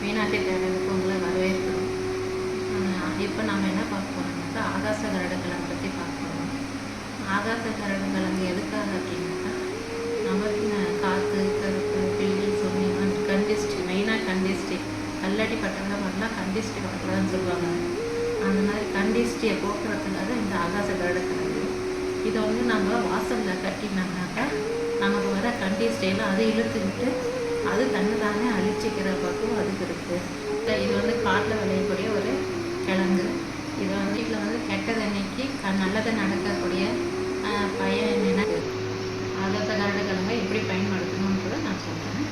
மீனாட்சி தேடலுக்கு உங்களை வரவேற்கிறோம். இப்போ நம்ம என்ன பார்க்க போகிறோம்னாக்கா ஆகாச கருடக்கிழங்கு பற்றி பார்க்க போகிறோம். ஆகாச கருடக்கிழங்கு எதுக்காக அப்படின்னாக்கா நம்ம காற்று கருப்பு பில்லி சொன்னீங்கன்னா கண்டிஸ்ட் மெயினாக கண்டிஸ்டி கல்லடி பட்டவங்க மாதிரிலாம் கண்டிஸ்டி பட்டக்கூடாதுன்னு சொல்லுவாங்க. அந்த மாதிரி கண்டிஸ்டியை போக்குறதுக்காக இந்த ஆகாச கருடக்கிழங்கு இதை நம்ம வாசலில் கட்டினோம்னாக்கா நமக்கு வர கண்டிஸ்டையெல்லாம் அது இழுத்துக்கிட்டு அது தன்னை தானே அழிச்சிக்கிற பக்கம் அதுக்கு இருக்குது. இது காட்டில் விளையக்கூடிய ஒரு கிழங்கு. இது வீட்டில் கெட்டது அன்னைக்கு நல்லதை நடக்கக்கூடிய பையன் என்னென்ன ஆகாச கருடக்கிழங்கை எப்படி பயன்படுத்தணும்னு கூட நான் சொல்கிறேன்.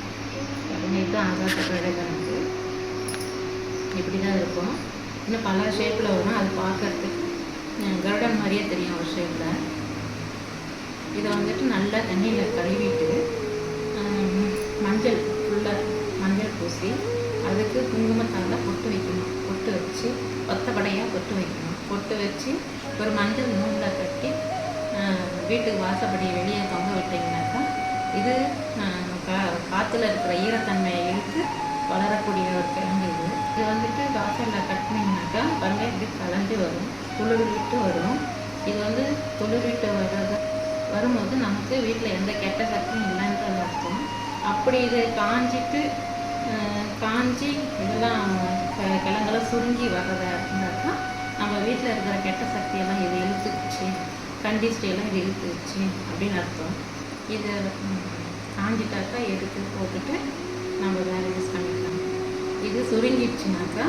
இது ஆகாச கருடக்கிழங்கு இப்படி தான் இருக்கும். இன்னும் பல ஷேப்பில் வரும். அது பார்க்கறதுக்கு கருடன் மாதிரியே தெரியும் ஒரு ஷேப்பில். இதை நல்லா தண்ணியில் கழுவிட்டு மஞ்சள் ஃபுல்லாக மஞ்சள் பூசி அதுக்கு குங்குமத்தால் பொட்டு வைக்கணும். பொட்டு வச்சு ஒத்தப்படையாக பொட்டு வைக்கணும். பொட்டு வச்சு ஒரு மஞ்சள் நூலில் கட்டி வீட்டுக்கு வாசப்படி வெளியே தொங்க விட்டிங்கனாக்கா இது காற்றுல இருக்கிற ஈரத்தன்மையை இழுத்து வளரக்கூடிய ஒரு கிழங்கு. இது வாசலில் கட்டினீங்கனாக்கா பல்ல இப்படி கலந்து வரும், துளிர்விட்டு வரும். இது துளிர்விட்டு வரும்போது நமக்கு வீட்டில் எந்த கெட்ட சக்தியும் இல்லைன்றது அர்த்தம். அப்படி இது காஞ்சி இதெல்லாம் கிழங்கெல்லாம் சுருங்கி வர்றதை அப்படின்னாக்கா நம்ம வீட்டில் இருக்கிற கெட்ட சக்தியெல்லாம் இது இழுத்துக்குச்சு, கண்டிஸ்டையெல்லாம் இது இழுத்துக்குச்சு அப்படின்னு அர்த்தம். இது காஞ்சிட்டாக்கா எடுத்து போட்டுட்டு நம்ம வேறு யூஸ் பண்ணிக்கலாம். இது சுருங்கிடுச்சுனாக்கா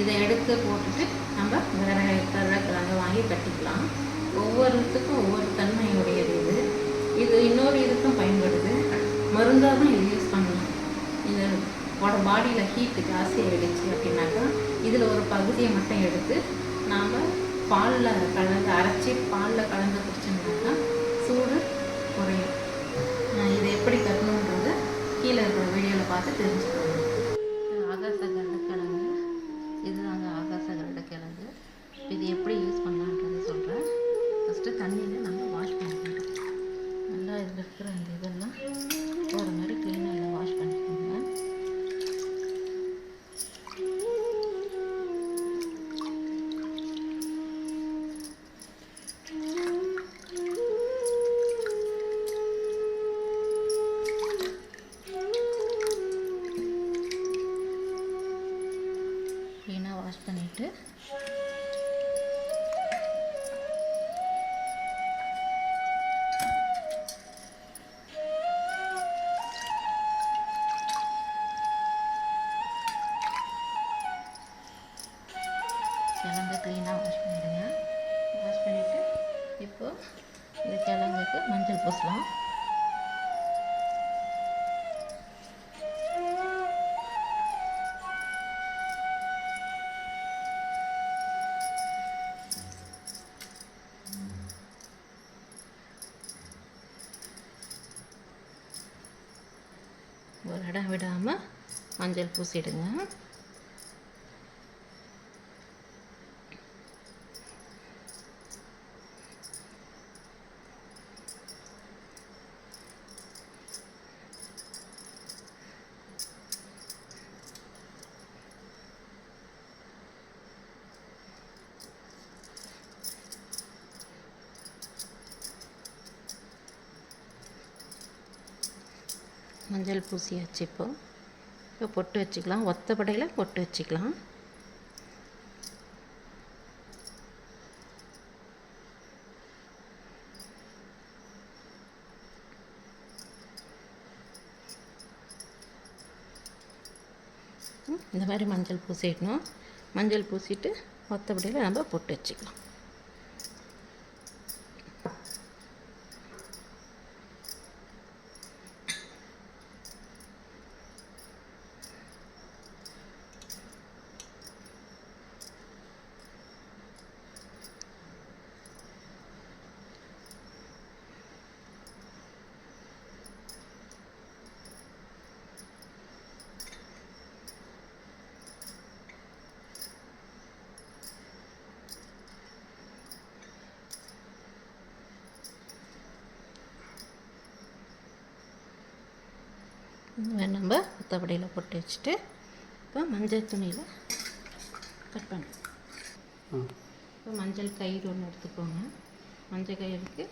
இதை எடுத்து போட்டுட்டு நம்ம வேறு கருடக்கிழங்கு வாங்கி கட்டிக்கலாம். ஒவ்வொருத்துக்கும் ஒவ்வொரு தன்மையுடையது. இது இன்னொரு இதுக்கும் பயன்படுது. மருந்தாக தான் இது யூஸ் பண்ணலாம். இந்த பாடியில் ஹீட்டு ஜாஸ்தியாக ஆகிடுச்சு அப்படின்னாக்கா இதில் ஒரு பகுதியை மட்டும் எடுத்து நாம் பாலில் கலந்து அரைச்சி பாலில் கலந்து குடிச்சோம்னாக்கா சூடு குறையும். இதை எப்படி கட்டணுன்றது கீழே இருக்கிற வீடியோவில் பார்த்து தெரிஞ்சுக்கணும். ஆகாச கருடக்கிழங்கு இதுதாங்க ஆகாச கருடக்கிழங்கு. இது எப்படி யூஸ் பண்ணலான்றது சொல்கிறேன். ஃபஸ்ட்டு தண்ணியில் நம்ம வாஷ் பண்ணிக்கணும். நல்லா இதில் இருக்கிற இந்த இதெல்லாம் ஒரு மாதிரி க்ளீனாக எல்லாம் வாஷ் பண்ணிக்கோங்க. க்ளீனாக வாஷ் பண்ணிவிட்டு கிழங்கு க்ளீனாக வாஷ் பண்ணிடுங்க. வாஷ் பண்ணிவிட்டு இப்போது இந்த கிழங்குக்கு மஞ்சள் பூசலாம். ஒரு இடம் விடாமல் மஞ்சள் பூசிடுங்க. மஞ்சள் பூசியாச்சு. இப்போ பொட்டு வச்சுக்கலாம். ஒத்தப்படையில் பொட்டு வச்சுக்கலாம். இந்த மாதிரி மஞ்சள் பூசிடணும். மஞ்சள் பூசிட்டு ஒத்தப்படையில் நம்ம பொட்டு வச்சுக்கலாம். நம்ம ஒத்தப்படையில் போட்டு வச்சுட்டு இப்போ மஞ்சள் துணியில் கட் பண்ணு. இப்போ மஞ்சள் கயிறு ஒன்று எடுத்துக்கோங்க. மஞ்சள் கயிறுக்கு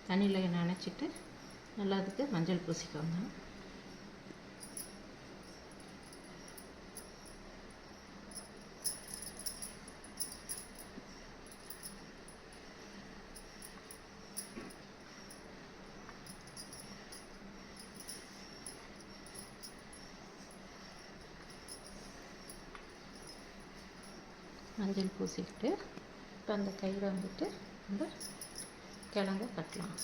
தண்ணியில் நனைச்சிட்டு நல்லா அதுக்கு மஞ்சள் பூசிக்கோங்க. மஞ்சள் பூசிக்கிட்டு இப்போ அந்த கயிறை வந்துட்டு நம்ம கிழங்க கட்டலாம்.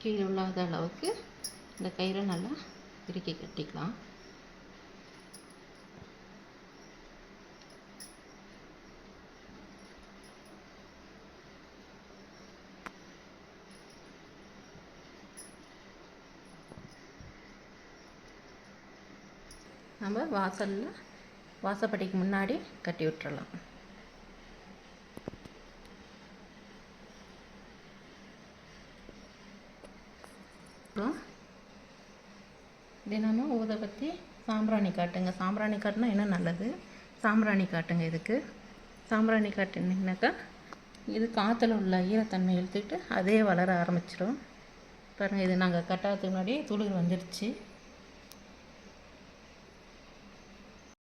கீழே உள்ளாத அளவுக்கு இந்த கயிறை நல்லா இறுக்கி கட்டிக்கலாம். நம்ம வாசப்படிக்கு முன்னாடி கட்டி விட்டுறலாம். தினமும் ஊதுபத்தி சாம்பிராணி காட்டுங்க. சாம்பிராணி காட்டினா இன்னும் நல்லது. சாம்பிராணி காட்டுங்க. இதுக்கு சாம்பிராணி காட்டினீங்கன்னாக்கா இது காற்றுல உள்ள ஈரத்தன்மை இழுத்துக்கிட்டு அதே வளர ஆரம்பிச்சிடும். பாருங்கள், இது நாங்கள் கட்டாததுக்கு முன்னாடியே துளிர் வந்துடுச்சு.